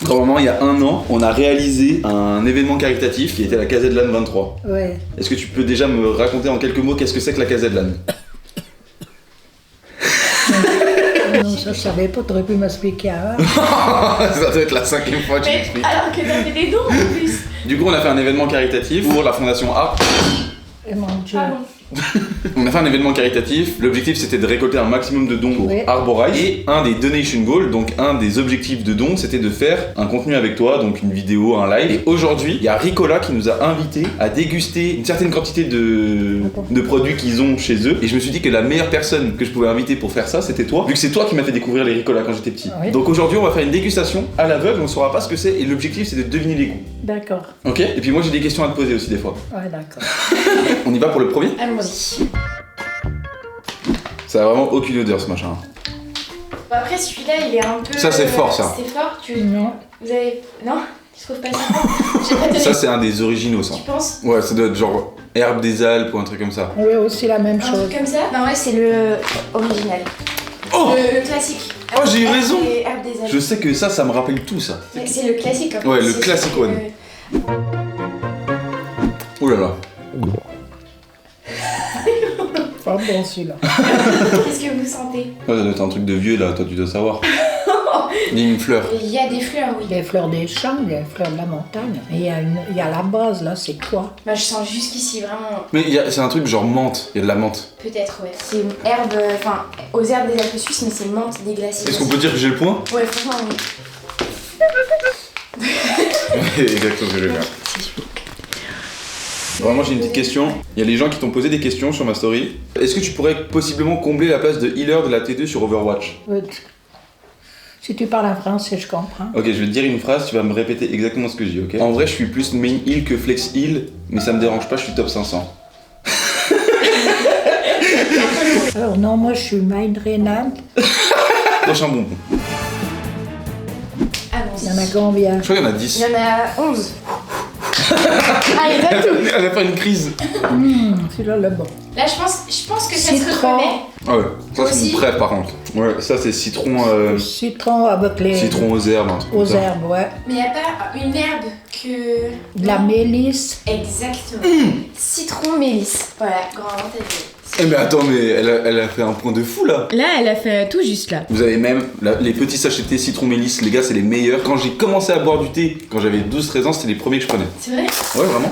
Grand-maman, il y a 1 an, on a réalisé un événement caritatif qui était la Casette de l'Âne 23. Ouais. Est-ce que tu peux déjà me raconter en quelques mots qu'est-ce que c'est que la Casette de l'Âne? Non, ça je savais pas, t'aurais pu m'expliquer avant. Ça doit être la 5e fois que tu Mais m'expliques. alors que t'as fait des dons en plus. Du coup, on a fait un événement caritatif pour la Fondation Art. Et mon Dieu. Pardon. On a fait un événement caritatif. L'objectif, c'était de récolter un maximum de dons pour Oui. Arborize. Et un des donation goals, donc un des objectifs de dons, c'était de faire un contenu avec toi, donc une vidéo, un live. Et aujourd'hui, il y a Ricola qui nous a invités à déguster une certaine quantité de produits qu'ils ont chez eux. Et je me suis dit que la meilleure personne que je pouvais inviter pour faire ça, c'était toi, vu que c'est toi qui m'as fait découvrir les Ricola quand j'étais petit. Oui. Donc aujourd'hui, on va faire une dégustation à l'aveugle, on saura pas ce que c'est. Et l'objectif, c'est de deviner les goûts. D'accord. Ok? Et puis moi, j'ai des questions à te poser aussi des fois. Ouais, d'accord. On y va pour le premier? Allons-y. Ça a vraiment aucune odeur ce machin. Bon, après, celui-là, il est un peu. Ça, c'est fort, ça. C'est fort. Non. Vous avez. Non? Tu trouves pas ça fort? J'ai pas donné. Ça, c'est un des originaux, ça. Tu penses? Ouais, ça doit être genre herbe des Alpes ou un truc comme ça. Oui, aussi la même Un chose. truc comme ça? Non, ouais, c'est le original. Oh! Le classique. Oh, j'ai eu raison. C'est Herbe des Alpes. Je sais que ça me rappelle tout ça. Mais c'est le classique en fait. Ouais, le C'est classic celui one. Ouh là là. Pas bon celui-là. Qu'est-ce que vous sentez? Ouais, ça doit être un truc de vieux là, toi tu dois savoir. Dis une fleur. Il y a des fleurs, oui. Les fleurs des champs, les fleurs de la montagne. Et il y a la base là, c'est quoi? Bah, je sens jusqu'ici vraiment. Mais c'est un truc genre menthe, il y a de la menthe. Peut-être, ouais. C'est une herbe. Enfin, aux herbes des Alpes suisses, mais c'est menthe déglacée. Est-ce qu'on peut dire que j'ai le point? Ouais, franchement, oui. Exactement ce que je vais faire. Vraiment, j'ai une petite question. Il y a les gens qui t'ont posé des questions sur ma story. Est-ce que tu pourrais possiblement combler la place de healer de la T2 sur Overwatch? Si tu parles en français, je comprends. Ok, je vais te dire une phrase, tu vas me répéter exactement ce que je dis, ok? En vrai, je suis plus main heal que flex heal, mais ça me dérange pas, je suis top 500. Alors non, moi je suis mind rénale. Prochain bonbon. Allons-y. Il y en a combien? Je crois qu'il y en a Il 10. y en a 11. Ah, il y en a tout. Elle a pas une crise. Celui-là, le bon. Là, je pense que ça se Citron. reconnaît. Ah ouais, ça c'est Aussi. mon préf par contre. Ouais, ça c'est citron, Citron avec les... citron aux herbes. un truc comme Aux ça. herbes, ouais. Mais il n'y a pas une herbe que. De la mélisse. Exactement. Citron mélisse. Voilà, grand-maman t'a dit. Eh mais attends, mais elle a fait un point de fou là. Là, elle a fait tout juste là. Vous avez même les petits sachets de thé citron mélisse, les gars, c'est les meilleurs. Quand j'ai commencé à boire du thé, quand j'avais 12-13 ans, c'était les premiers que je prenais. C'est vrai? Ouais, vraiment.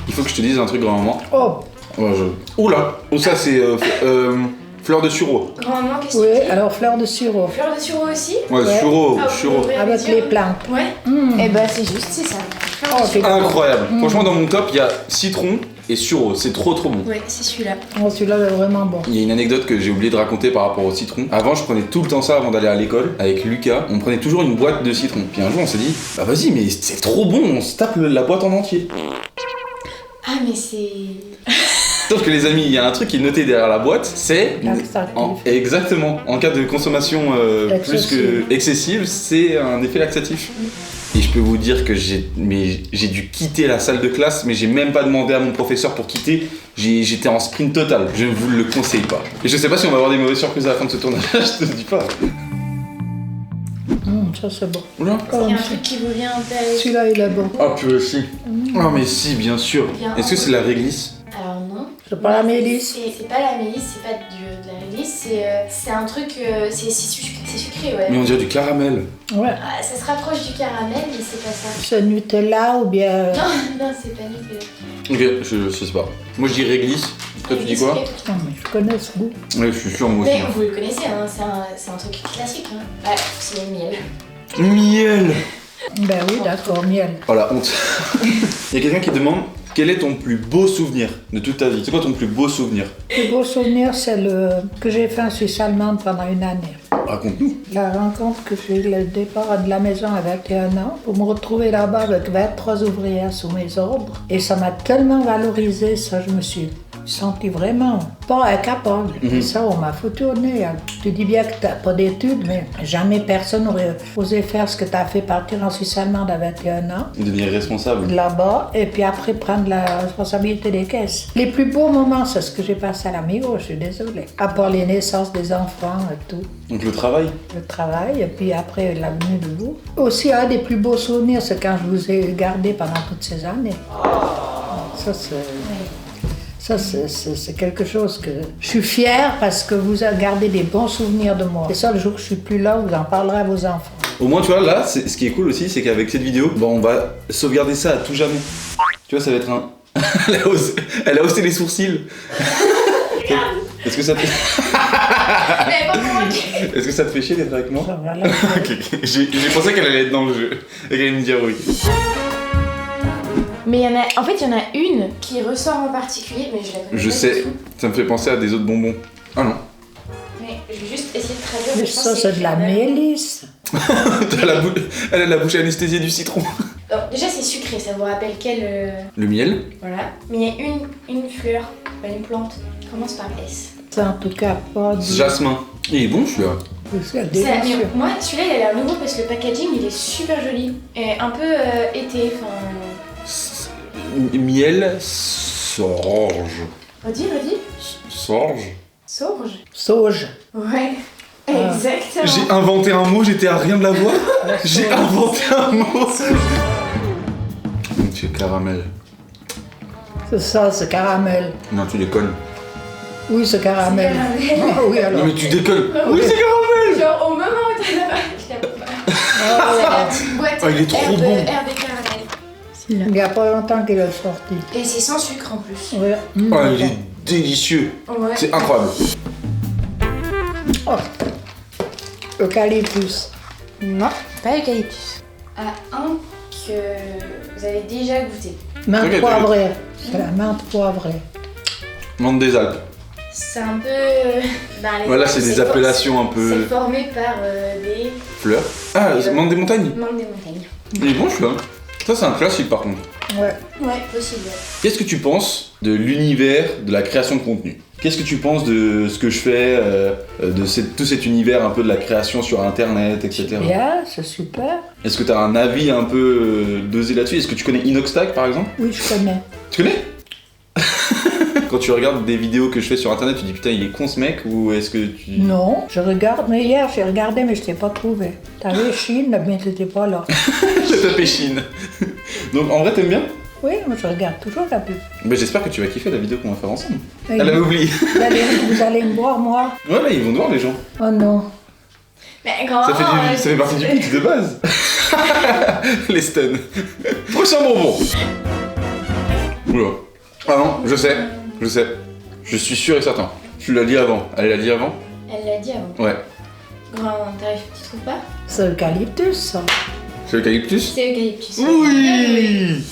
Il faut que je te dise un truc grand-maman. Oh, Ouais, oula. Oh, ça c'est fleur de sureau. Grand-maman, qu'est-ce oui, que tu dis? alors fleur de sureau. Fleur de sureau aussi? Ouais, Ouais. sureau, Ah, vous sureau. ouvrez Avec yeux. les plantes. Ouais. Mmh. Et bah, c'est juste, c'est ça. Fleur Oh, de sureau. Incroyable. Franchement, dans mon top, il y a citron et sureau. C'est trop bon. Ouais, c'est celui-là. Oh, celui-là est vraiment bon. Il y a une anecdote que j'ai oublié de raconter par rapport au citron. Avant, je prenais tout le temps ça avant d'aller à l'école avec Lucas. On prenait toujours une boîte de citron. Puis un jour, on s'est dit, bah vas-y, mais c'est trop bon, on se tape la boîte en entier. Ah, mais c'est. Sauf que les amis, il y a un truc qui est noté derrière la boîte, c'est... Laxatif. Exactement. En cas de consommation plus que excessive, c'est un effet laxatif. Et je peux vous dire que j'ai dû quitter la salle de classe, mais j'ai même pas demandé à mon professeur pour quitter. J'étais en sprint total. Je ne vous le conseille pas. Et je sais pas si on va avoir des mauvaises surprises à la fin de ce tournage, je te dis pas. Ça c'est bon. Oula. Il y a un truc qui vous vient en tête. Celui-là il est bon. Ah purée, si. Ah mais si, bien sûr. Bien. Est-ce que c'est la réglisse? Alors, non. C'est pas la mélisse. C'est pas la mélisse, c'est pas de la réglisse, c'est un truc. C'est sucré, ouais. Mais on dirait du caramel. Ouais. Ah, ça se rapproche du caramel, mais c'est pas ça. C'est Nutella ou bien... Non, non, c'est pas Nutella. Ok, je sais pas. Moi je dis réglisse. Toi tu dis quoi? Non, mais je connais ce goût. Ouais, je suis sûr moi aussi. Mais vous le connaissez, hein, c'est un truc classique. Hein. Ouais, c'est le miel. Miel. Ben oui, d'accord, miel. Oh la honte. Il y a quelqu'un qui demande quel est ton plus beau souvenir de toute ta vie? C'est quoi ton plus beau souvenir? Le plus beau souvenir, c'est le que j'ai fait en Suisse allemande pendant une année. Raconte-nous. La rencontre que j'ai eu, le départ de la maison à 21 ans, pour me retrouver là-bas avec 23 ouvrières sous mes ordres. Et ça m'a tellement valorisé, ça, je me suis senti vraiment pas incapable. Et ça, on m'a foutu au nez. Tu dis bien que t'as pas d'études, mais jamais personne n'aurait osé faire ce que t'as fait, partir en Suisse allemande à 21 ans. Devenir responsable. Là-bas, et puis après prendre la responsabilité des caisses. Les plus beaux moments, c'est ce que j'ai passé à l'Amigo, je suis désolée. À part les naissances des enfants et tout. Donc le travail. Le travail, et puis après la venue de vous. Aussi, un des plus beaux souvenirs, c'est quand je vous ai gardé pendant toutes ces années. Ça, c'est quelque chose que... Je suis fière parce que vous avez gardé des bons souvenirs de moi. Et ça, le jour où je suis plus là, vous en parlerez à vos enfants. Au moins, tu vois, là, ce qui est cool aussi, c'est qu'avec cette vidéo, bon, on va sauvegarder ça à tout jamais. Tu vois, ça va être un... Elle a haussé les sourcils. Est-ce que ça te fait... Mais pas convaincu. Est-ce que ça te fait chier d'être avec moi? Ça, voilà. Ok. J'ai pensé qu'elle allait être dans le jeu et qu'elle allait me dire oui. Mais il y en a une qui ressort en particulier, mais je la connais Je pas sais, du tout. ça me fait penser à des autres bonbons. Ah non. Mais je vais juste essayer de traduire. Mais je pense ça, que c'est de la mélisse. Elle a la bouche anesthésiée du citron. Donc, déjà, c'est sucré, ça vous rappelle quel. Le miel? Voilà. Mais il y a une fleur, pas une plante, qui commence par S. C'est en tout cas pas du... Jasmin. Il est bon celui-là. C'est Mais délicieux. moi, celui-là, il a l'air nouveau parce que le packaging, il est super joli. Et un peu été, enfin. Miel sorge. Redis. Sorge. Sauge. Sauge. Ouais. Ah. Exactement. J'ai inventé un mot, j'étais à rien de la voix. J'ai inventé un mot. Monsieur caramel. C'est ça, c'est caramel. Non, tu déconnes. Oui, c'est caramel. Ah, oui, alors. Non mais tu déconnes. Ah, Oui, c'est caramel. Genre, au moment où t'as la je t'avoue pas. Ah, C'est la ouais. petite boîte Ah, il est trop bon. herbe de caramel. Il n'y a pas longtemps qu'il est sorti. Et c'est sans sucre en plus. Ouais. Ah, il est délicieux. Ouais. C'est incroyable. Oh. Eucalyptus. Non, pas eucalyptus. Un que vous avez déjà goûté. Menthe Ok, poivrée. C'est la menthe poivrée. Menthe des Alpes. C'est un peu. Les Voilà, Alpes, c'est des appellations un peu C'est formé par des fleurs. Ah, menthe des montagnes. membres des montagnes. Il est bon celui-là. Ça c'est un classique par contre. Ouais. Ouais, possible. Qu'est-ce que tu penses de l'univers de la création de contenu? Qu'est-ce que tu penses de ce que je fais, tout cet univers un peu de la création sur internet, etc. Bien, c'est super. Est-ce que tu as un avis un peu dosé là-dessus? Est-ce que tu connais Inoxtag par exemple? Oui, je connais. Tu connais? Quand tu regardes des vidéos que je fais sur internet, tu dis putain il est con ce mec ou est-ce que tu... Non, je regarde. Mais hier, j'ai regardé, mais je t'ai pas trouvé. T'avais Chine, mais t'étais pas là. J'ai tapé Chine. Donc en vrai t'aimes bien? Oui, moi je regarde toujours la pub. Bah, j'espère que tu vas kiffer la vidéo qu'on va faire ensemble. Et Elle avait oublié. vous allez me voir, moi. Ouais là ils vont te voir les gens. Oh non. Mais grand Ça fait partie du pitch de base. Les stuns. Prochain bonbon. Oula. Ah non, je sais. Je suis sûr et certain. Tu l'as dit avant. Elle l'a dit avant? Elle l'a dit avant. Ouais. Grand tarif, tu trouves pas? C'est eucalyptus, ça. C'est l'eucalyptus? C'est eucalyptus. Oui.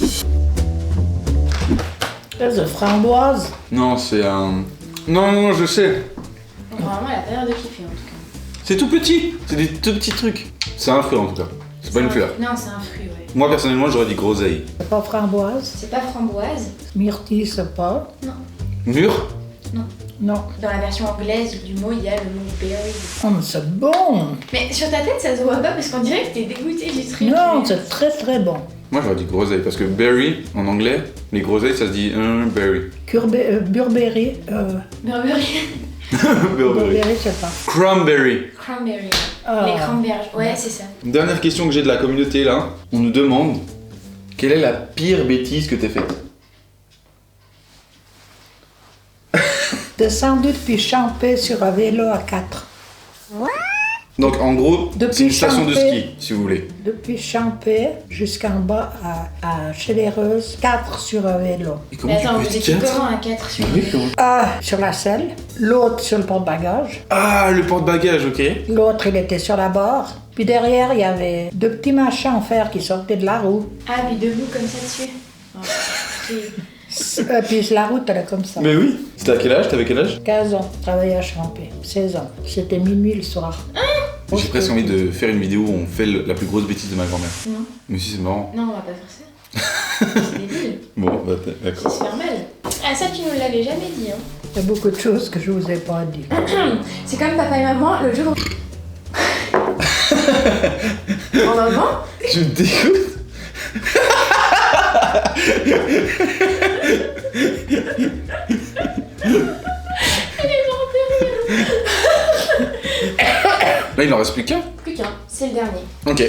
C'est framboise. Non, c'est un... Non, je sais. Normalement, elle a pas l'air de kiffer en tout cas. C'est tout petit. C'est des tout petits trucs. C'est un fruit en tout cas. C'est pas une fleur. Non, c'est un fruit, ouais. Moi personnellement j'aurais dit groseille. C'est pas framboise. C'est pas framboise. Myrtille, c'est pas. Mûr? Non. Dans la version anglaise du mot, il y a le mot berry. Oh, mais c'est bon. Mais sur ta tête, ça se voit pas parce qu'on dirait que t'es dégoûté du truc. Non, c'est très très bon. Moi j'aurais dit groseille parce que berry en anglais, les groseilles ça se dit berry. Burberry. Burberry. Burberry, c'est pas. Cranberry. Cranberry. Ah. Les cranberries. Ouais, c'est ça. Dernière question que j'ai de la communauté là. On nous demande quelle est la pire bêtise que t'aies faite? Descendu depuis Champé sur un vélo à 4. Donc en gros, Depuis c'est une station de Champé. ski si vous voulez. Depuis Champé jusqu'en bas à Chéléreuse, 4 sur un vélo. Et comment Mais attends, tu vous peux étiez être quatre? comment à 4 sur Oui, comment- Un sur la selle, l'autre sur le porte-bagages, Ah le porte-bagages, ok. l'autre il était sur la barre. Puis derrière, il y avait 2 petits machins en fer qui sortaient de la roue. Ah, puis debout comme ça dessus. Oh, c'est- Puis la route, elle est comme ça. Mais oui. C'était à quel âge? T'avais quel âge? 15 ans, je travaillais à Champé. 16 ans. C'était minuit le soir. J'ai presque envie de faire une vidéo où on fait la plus grosse bêtise de ma grand-mère. Non. Mais si c'est marrant. Non, on va pas faire ça. C'est débile. Bon, bah, Ça d'accord. se faire mal. Ah ça tu nous l'avais jamais dit hein. Il y a beaucoup de choses que je vous ai pas dit. C'est comme papa et maman le jour. En maman. Je me dégoûte. Là, il en reste plus qu'un. Plus qu'un, c'est le dernier. Ok.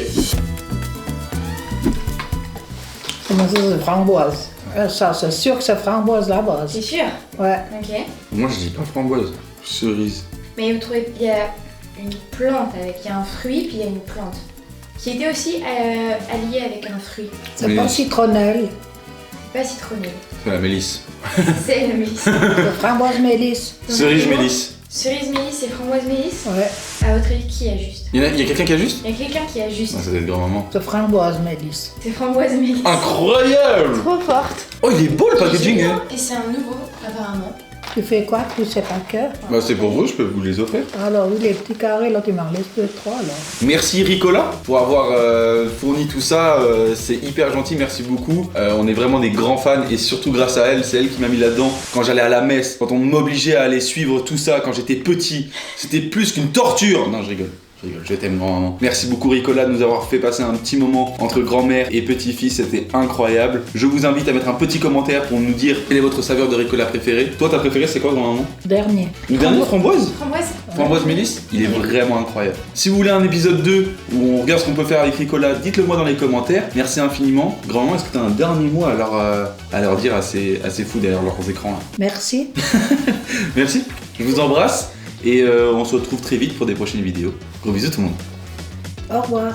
Comment ça, c'est framboise? Ça, c'est sûr que c'est framboise la base. C'est sûr. Ouais. Ok. Moi, je dis pas framboise. Cerise. Mais vous trouvez, il y a une plante avec, il y a un fruit puis il y a une plante qui était aussi alliée avec un fruit. C'est Mais- pas citronnelle, C'est pas citronnelle. C'est la mélisse. C'est le mélisse. c'est framboise mélisse. Cerise mélisse. Cerise mélisse et framboise mélisse. Ouais. À votre avis, qui a juste? Il y a quelqu'un qui a juste? Il y a quelqu'un qui a juste. Ah, ça doit être grand-maman. C'est framboise mélisse. C'est framboise mélisse. Incroyable! Trop forte. Oh, il est beau le packaging, hein? Et c'est un nouveau, apparemment. Tu fais quoi? Tu sais pas que? Bah, c'est pour vous, je peux vous les offrir. Alors oui, les petits carrés, là, tu m'en laisses 2-3, là. Merci Ricola pour avoir fourni tout ça, c'est hyper gentil, merci beaucoup. On est vraiment des grands fans et surtout grâce à elle, c'est elle qui m'a mis là-dedans. Quand j'allais à la messe, quand on m'obligeait à aller suivre tout ça quand j'étais petit, c'était plus qu'une torture. Non, je rigole. Je t'aime grand-maman. Merci beaucoup Ricola de nous avoir fait passer un petit moment entre grand-mère et petit-fils, c'était incroyable. Je vous invite à mettre un petit commentaire pour nous dire quelle est votre saveur de Ricola préférée. Toi, ta préférée, c'est quoi grand-maman? Dernier. Le dernier, framboise? Framboise. Framboise mélisse, il est vraiment incroyable. Si vous voulez un épisode 2 où on regarde ce qu'on peut faire avec Ricola, dites-le moi dans les commentaires. Merci infiniment. Grand-maman, est-ce que tu as un dernier mot à leur dire à ces fous derrière leurs écrans là? Merci. Merci, je vous embrasse et on se retrouve très vite pour des prochaines vidéos. Gros bisous tout le monde. Au revoir.